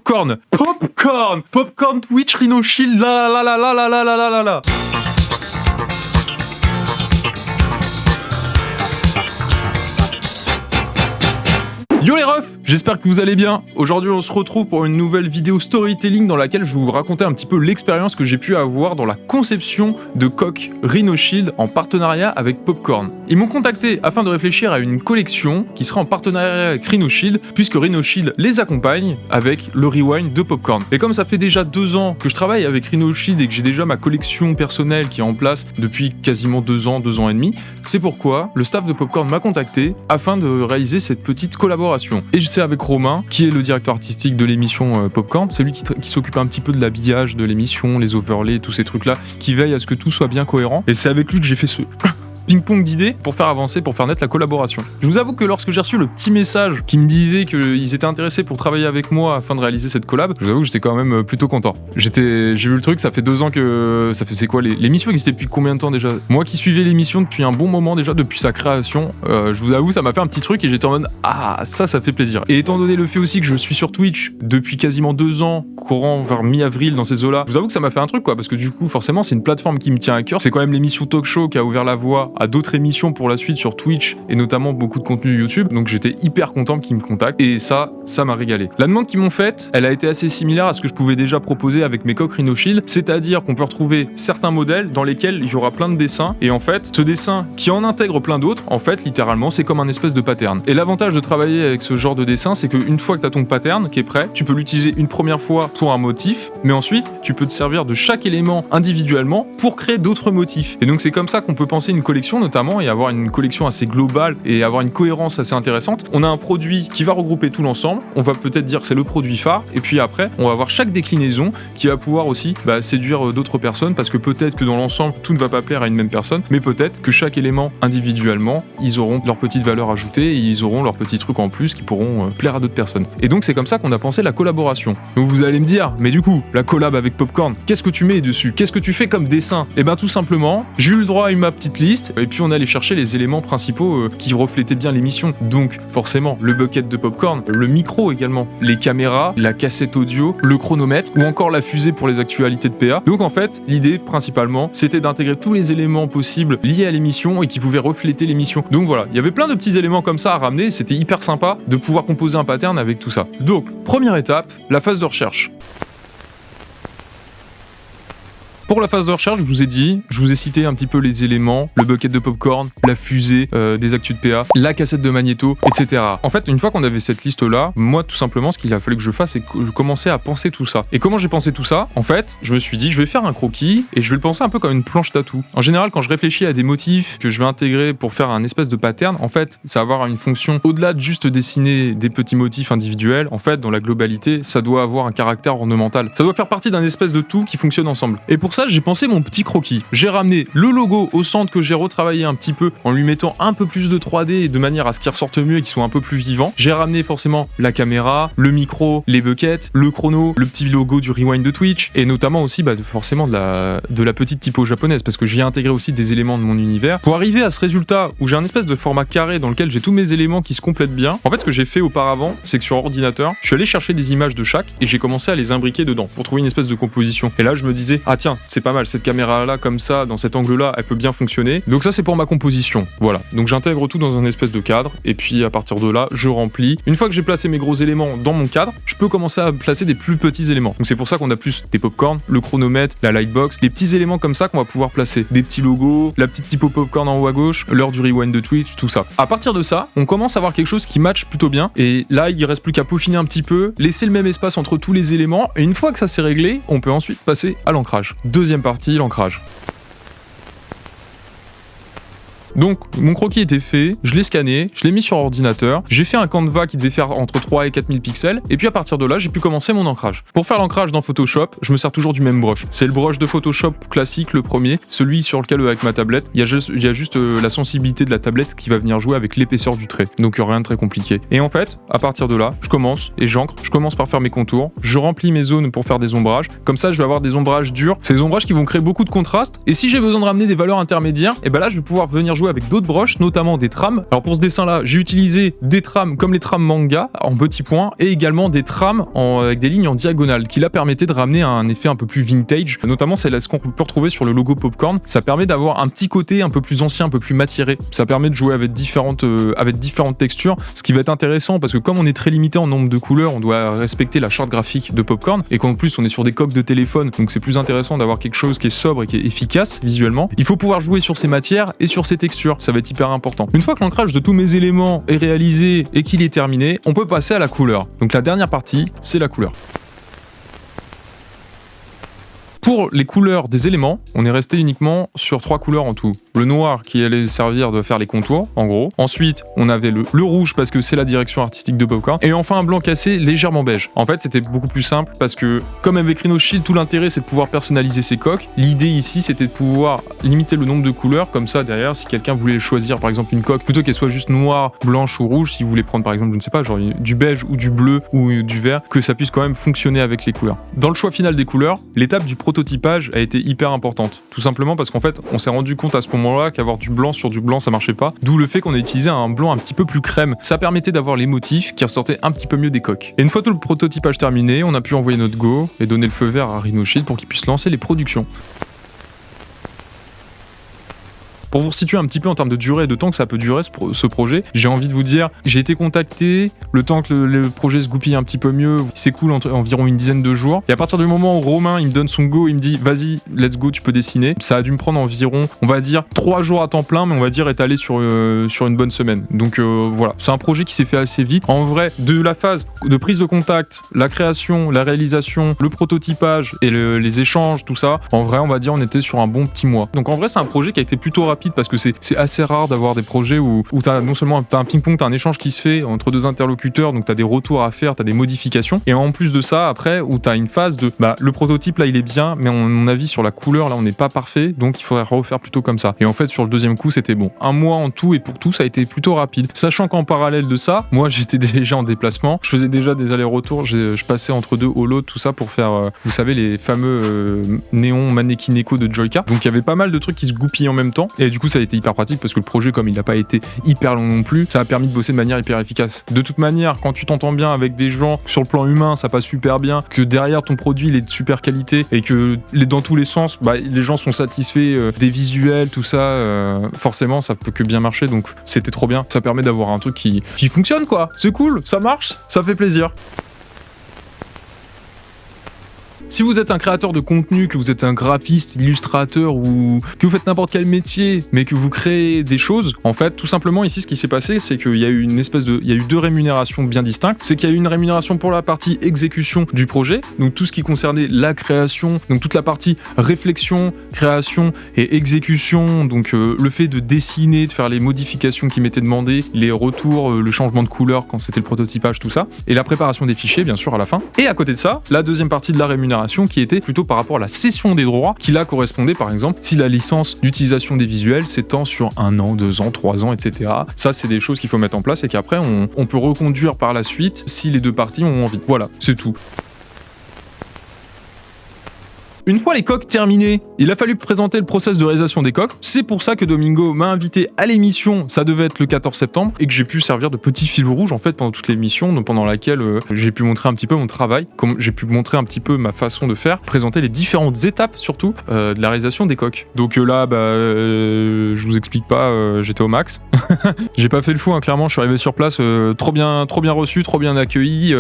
Popcorn Twitch Rhino Shield, la. Yo les refs, j'espère que vous allez bien. Aujourd'hui on se retrouve pour une nouvelle vidéo storytelling dans laquelle je vais vous raconter un petit peu l'expérience que j'ai pu avoir dans la conception de coques Rhino Shield en partenariat avec Popcorn. Ils m'ont contacté afin de réfléchir à une collection qui sera en partenariat avec Rhino Shield, puisque Rhino Shield les accompagne avec le rewind de Popcorn. Et comme ça fait déjà 2 ans que je travaille avec Rhino Shield et que j'ai déjà ma collection personnelle qui est en place depuis quasiment 2 ans et demi, c'est pourquoi le staff de Popcorn m'a contacté afin de réaliser cette petite collaboration. Et je sais avec Romain, qui est le directeur artistique de l'émission Popcorn, c'est lui qui s'occupe un petit peu de l'habillage de l'émission, les overlays, tous ces trucs-là, qui veille à ce que tout soit bien cohérent. Et c'est avec lui que j'ai fait ce ping-pong d'idées pour faire avancer, pour faire naître la collaboration. Je vous avoue que lorsque j'ai reçu le petit message qui me disait qu'ils étaient intéressés pour travailler avec moi afin de réaliser cette collab, je vous avoue que j'étais quand même plutôt content. J'ai vu le truc, ça fait 2 ans que... c'est quoi, l'émission existait depuis combien de temps déjà? Moi qui suivais l'émission depuis un bon moment déjà, depuis sa création, je vous avoue, ça m'a fait un petit truc et j'étais en mode ah, ça fait plaisir. Et étant donné le fait aussi que je suis sur Twitch depuis quasiment 2 ans, courant vers mi-avril dans ces eaux-là, je vous avoue que ça m'a fait un truc quoi, parce que du coup, forcément, c'est une plateforme qui me tient à cœur. C'est quand même l'émission Talk Show qui a ouvert la voie à d'autres émissions pour la suite sur Twitch et notamment beaucoup de contenu YouTube, donc j'étais hyper content qu'ils me contactent et ça m'a régalé. La demande qu'ils m'ont faite, elle a été assez similaire à ce que je pouvais déjà proposer avec mes coques Rhino Shield, c'est-à-dire qu'on peut retrouver certains modèles dans lesquels il y aura plein de dessins et en fait, ce dessin qui en intègre plein d'autres, en fait, littéralement, c'est comme un espèce de pattern. Et l'avantage de travailler avec ce genre de dessin, c'est qu'une fois que tu as ton pattern qui est prêt, tu peux l'utiliser une première fois pour un motif, mais ensuite, tu peux te servir de chaque élément individuellement pour créer d'autres motifs. Et donc c'est comme ça qu'on peut penser une collection notamment et avoir une collection assez globale et avoir une cohérence assez intéressante. On a un produit qui va regrouper tout l'ensemble, on va peut-être dire que c'est le produit phare, et puis après, on va avoir chaque déclinaison qui va pouvoir aussi séduire d'autres personnes, parce que peut-être que dans l'ensemble, tout ne va pas plaire à une même personne, mais peut-être que chaque élément individuellement, ils auront leur petite valeur ajoutée, et ils auront leurs petits trucs en plus qui pourront plaire à d'autres personnes. Et donc c'est comme ça qu'on a pensé la collaboration. Donc vous allez me dire, mais du coup, la collab avec Popcorn, qu'est-ce que tu mets dessus? Qu'est-ce que tu fais comme dessin? Et ben tout simplement, j'ai eu le droit à ma petite liste, et puis on allait chercher les éléments principaux qui reflétaient bien l'émission. Donc forcément, le bucket de Popcorn, le micro également, les caméras, la cassette audio, le chronomètre, ou encore la fusée pour les actualités de PA. Donc en fait, l'idée principalement, c'était d'intégrer tous les éléments possibles liés à l'émission et qui pouvaient refléter l'émission. Donc voilà, il y avait plein de petits éléments comme ça à ramener, c'était hyper sympa de pouvoir composer un pattern avec tout ça. Donc, première étape, la phase de recherche. Pour la phase de recherche, je vous ai cité un petit peu les éléments, le bucket de Popcorn, la fusée des actus de PA, la cassette de magnéto, etc. En fait, une fois qu'on avait cette liste-là, moi, tout simplement, ce qu'il a fallu que je fasse, c'est que je commençais à penser tout ça. Et comment j'ai pensé tout ça? En fait, je me suis dit, je vais faire un croquis et je vais le penser un peu comme une planche tatou. En général, quand je réfléchis à des motifs que je vais intégrer pour faire un espèce de pattern, en fait, ça va avoir une fonction au-delà de juste dessiner des petits motifs individuels. En fait, dans la globalité, ça doit avoir un caractère ornemental. Ça doit faire partie d'un espèce de tout qui fonctionne ensemble. Et pour ça, j'ai pensé mon petit croquis. J'ai ramené le logo au centre que j'ai retravaillé un petit peu en lui mettant un peu plus de 3D et de manière à ce qu'il ressorte mieux et qu'il soit un peu plus vivant. J'ai ramené forcément la caméra, le micro, les buckets, le chrono, le petit logo du rewind de Twitch et notamment aussi forcément de la petite typo japonaise parce que j'y ai intégré aussi des éléments de mon univers pour arriver à ce résultat où j'ai un espèce de format carré dans lequel j'ai tous mes éléments qui se complètent bien. En fait, ce que j'ai fait auparavant, c'est que sur ordinateur, je suis allé chercher des images de chaque et j'ai commencé à les imbriquer dedans pour trouver une espèce de composition. Et là, je me disais, ah tiens, c'est pas mal, cette caméra-là, comme ça, dans cet angle-là, elle peut bien fonctionner. Donc ça, c'est pour ma composition. Voilà. Donc j'intègre tout dans un espèce de cadre, et puis à partir de là, je remplis. Une fois que j'ai placé mes gros éléments dans mon cadre, je peux commencer à placer des plus petits éléments. Donc c'est pour ça qu'on a plus des popcorn, le chronomètre, la lightbox, les petits éléments comme ça qu'on va pouvoir placer. Des petits logos, la petite typo popcorn en haut à gauche, l'heure du rewind de Twitch, tout ça. À partir de ça, on commence à avoir quelque chose qui match plutôt bien, et là, il reste plus qu'à peaufiner un petit peu, laisser le même espace entre tous les éléments, et une fois que ça s'est réglé, on peut ensuite passer à l'ancrage. Deuxième partie, l'ancrage. Donc mon croquis était fait, je l'ai scanné, je l'ai mis sur ordinateur, j'ai fait un Canva qui devait faire entre 3 et 4000 pixels, et puis à partir de là, j'ai pu commencer mon ancrage. Pour faire l'ancrage dans Photoshop, je me sers toujours du même brush. C'est le brush de Photoshop classique, le premier, celui sur lequel avec ma tablette, il y a juste la sensibilité de la tablette qui va venir jouer avec l'épaisseur du trait. Donc rien de très compliqué. Et en fait, à partir de là, je commence et j'encre, je commence par faire mes contours, je remplis mes zones pour faire des ombrages. Comme ça, je vais avoir des ombrages durs, c'est des ombrages qui vont créer beaucoup de contraste, et si j'ai besoin de ramener des valeurs intermédiaires, et ben là, je vais pouvoir venir jouer jouer avec d'autres brushes, notamment des trames. Alors pour ce dessin-là, j'ai utilisé des trames comme les trames manga en petits points et également des trames avec des lignes en diagonale qui là permettaient de ramener un effet un peu plus vintage. Notamment c'est là ce qu'on peut retrouver sur le logo Popcorn. Ça permet d'avoir un petit côté un peu plus ancien, un peu plus matiré. Ça permet de jouer avec différentes textures, ce qui va être intéressant parce que comme on est très limité en nombre de couleurs, on doit respecter la charte graphique de Popcorn et qu'en plus on est sur des coques de téléphone, donc c'est plus intéressant d'avoir quelque chose qui est sobre et qui est efficace visuellement. Il faut pouvoir jouer sur ces matières et sur ces textures, ça va être hyper important. Une fois que l'ancrage de tous mes éléments est réalisé et qu'il est terminé, on peut passer à la couleur. Donc la dernière partie, c'est la couleur. Pour les couleurs des éléments, on est resté uniquement sur 3 couleurs en tout. Le noir qui allait servir de faire les contours, en gros. Ensuite, on avait le rouge parce que c'est la direction artistique de Popcorn. Et enfin, un blanc cassé légèrement beige. En fait, c'était beaucoup plus simple parce que, comme avec Rhino Shield, tout l'intérêt c'est de pouvoir personnaliser ses coques. L'idée ici, c'était de pouvoir limiter le nombre de couleurs. Comme ça, derrière, si quelqu'un voulait choisir par exemple une coque, plutôt qu'elle soit juste noire, blanche ou rouge, si vous voulez prendre par exemple, je ne sais pas, genre du beige ou du bleu ou du vert, que ça puisse quand même fonctionner avec les couleurs. Dans le choix final des couleurs, l'étape du prototypage a été hyper importante. Tout simplement parce qu'en fait, on s'est rendu compte à ce moment-là qu'avoir du blanc sur du blanc, ça marchait pas. D'où le fait qu'on ait utilisé un blanc un petit peu plus crème. Ça permettait d'avoir les motifs qui ressortaient un petit peu mieux des coques. Et une fois tout le prototypage terminé, on a pu envoyer notre go et donner le feu vert à Rhino Shield pour qu'il puisse lancer les productions. Pour vous situer un petit peu en termes de durée et de temps que ça peut durer ce projet, j'ai envie de vous dire, j'ai été contacté, le temps que le projet se goupille un petit peu mieux, il s'écoule environ une dizaine de jours. Et à partir du moment où Romain il me donne son go, il me dit vas-y, let's go, tu peux dessiner. Ça a dû me prendre environ, on va dire 3 jours à temps plein, mais on va dire étalé sur une bonne semaine. Donc voilà, c'est un projet qui s'est fait assez vite. En vrai, de la phase de prise de contact, la création, la réalisation, le prototypage et les échanges, tout ça, en vrai on va dire on était sur un bon petit mois. Donc en vrai c'est un projet qui a été plutôt rapide parce que c'est assez rare d'avoir des projets où t'as non seulement t'as un ping-pong, t'as un échange qui se fait entre deux interlocuteurs, donc t'as des retours à faire, t'as des modifications, et en plus de ça, après, où t'as une phase de le prototype là il est bien, mais à mon avis sur la couleur là on n'est pas parfait, donc il faudrait refaire plutôt comme ça. Et en fait sur le deuxième coup c'était bon. Un mois en tout, et pour tout ça a été plutôt rapide. Sachant qu'en parallèle de ça, moi j'étais déjà en déplacement, je faisais déjà des allers-retours, je passais entre deux holos, tout ça pour faire, vous savez, les fameux néons mannequin écho de Joyka. Donc il y avait pas mal de trucs qui se goupillaient en même temps, et du coup ça a été hyper pratique parce que le projet, comme il n'a pas été hyper long non plus, ça a permis de bosser de manière hyper efficace. De toute manière, quand tu t'entends bien avec des gens, sur le plan humain ça passe super bien, que derrière ton produit il est de super qualité et que dans tous les sens les gens sont satisfaits des visuels, tout ça, forcément ça peut que bien marcher, donc c'était trop bien. Ça permet d'avoir un truc qui fonctionne quoi, c'est cool, ça marche, ça fait plaisir. Si vous êtes un créateur de contenu, que vous êtes un graphiste, illustrateur ou que vous faites n'importe quel métier, mais que vous créez des choses, en fait, tout simplement ici, ce qui s'est passé, c'est qu'il y a eu il y a eu deux rémunérations bien distinctes. C'est qu'il y a eu une rémunération pour la partie exécution du projet, donc tout ce qui concernait la création, donc toute la partie réflexion, création et exécution, donc le fait de dessiner, de faire les modifications qui m'étaient demandées, les retours, le changement de couleur quand c'était le prototypage, tout ça, et la préparation des fichiers, bien sûr, à la fin. Et à côté de ça, la deuxième partie de la rémunération qui était plutôt par rapport à la cession des droits, qui là correspondait par exemple si la licence d'utilisation des visuels s'étend sur 1 an, 2 ans, 3 ans, etc. Ça c'est des choses qu'il faut mettre en place et qu'après on peut reconduire par la suite si les deux parties ont envie. Voilà, c'est tout. Une fois les coques terminées, il a fallu présenter le process de réalisation des coques. C'est pour ça que Domingo m'a invité à l'émission, ça devait être le 14 septembre, et que j'ai pu servir de petit fil rouge en fait pendant toute l'émission, pendant laquelle j'ai pu montrer un petit peu mon travail, comme j'ai pu montrer un petit peu ma façon de faire, présenter les différentes étapes surtout de la réalisation des coques. Donc là, je vous explique pas, j'étais au max. J'ai pas fait le fou, hein, clairement, je suis arrivé sur place, trop bien reçu, trop bien accueilli,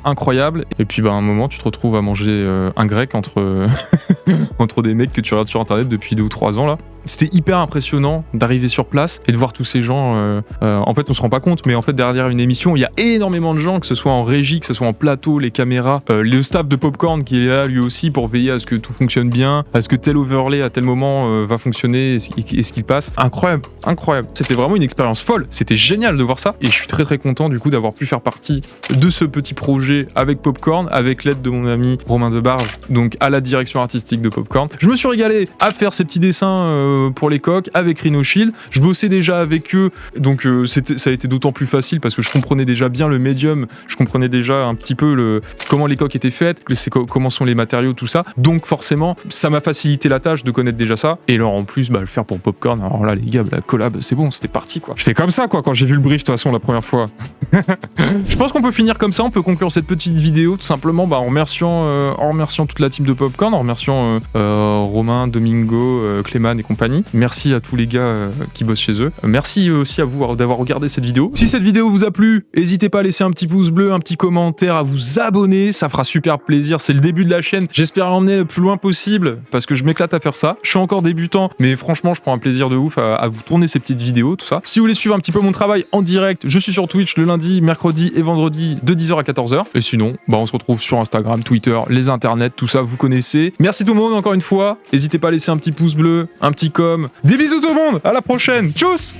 incroyable. Et puis à un moment, tu te retrouves à manger un grec entre des mecs que tu regardes sur internet depuis 2 ou 3 ans là. C'était hyper impressionnant d'arriver sur place et de voir tous ces gens. En fait, on se rend pas compte, mais en fait, derrière une émission, il y a énormément de gens, que ce soit en régie, que ce soit en plateau, les caméras, le staff de Popcorn qui est là lui aussi pour veiller à ce que tout fonctionne bien, à ce que tel overlay à tel moment va fonctionner et ce qu'il passe. Incroyable, incroyable. C'était vraiment une expérience folle. C'était génial de voir ça et je suis très très content du coup d'avoir pu faire partie de ce petit projet avec Popcorn, avec l'aide de mon ami Romain Debarge, donc à la direction artistique de Popcorn. Je me suis régalé à faire ces petits dessins pour les coques avec Rhino Shield. Je bossais déjà avec eux, donc ça a été d'autant plus facile parce que je comprenais déjà bien le médium, je comprenais déjà un petit peu comment les coques étaient faites, comment sont les matériaux, tout ça. Donc forcément, ça m'a facilité la tâche de connaître déjà ça. Et alors en plus, le faire pour Popcorn, alors là les gars, la collab, c'est bon, c'était parti quoi. C'est comme ça quoi quand j'ai vu le brief de toute façon la première fois. Je pense qu'on peut finir comme ça, on peut conclure cette petite vidéo tout simplement en remerciant toute la team de Popcorn, en remerciant Romain, Domingo, Clément et compagnie. Merci à tous les gars qui bossent chez eux. Merci aussi à vous d'avoir regardé cette vidéo. Si cette vidéo vous a plu, n'hésitez pas à laisser un petit pouce bleu, un petit commentaire, à vous abonner, ça fera super plaisir. C'est le début de la chaîne, j'espère l'emmener le plus loin possible parce que je m'éclate à faire ça. Je suis encore débutant, mais franchement, je prends un plaisir de ouf à vous tourner ces petites vidéos, tout ça. Si vous voulez suivre un petit peu mon travail en direct, je suis sur Twitch le lundi, mercredi et vendredi de 10h à 14h. Et sinon, on se retrouve sur Instagram, Twitter, les internets, tout ça, vous connaissez. Merci tout le monde encore une fois. N'hésitez pas à laisser un petit pouce bleu, un petit com. Des bisous tout le monde, à la prochaine. Tchuss!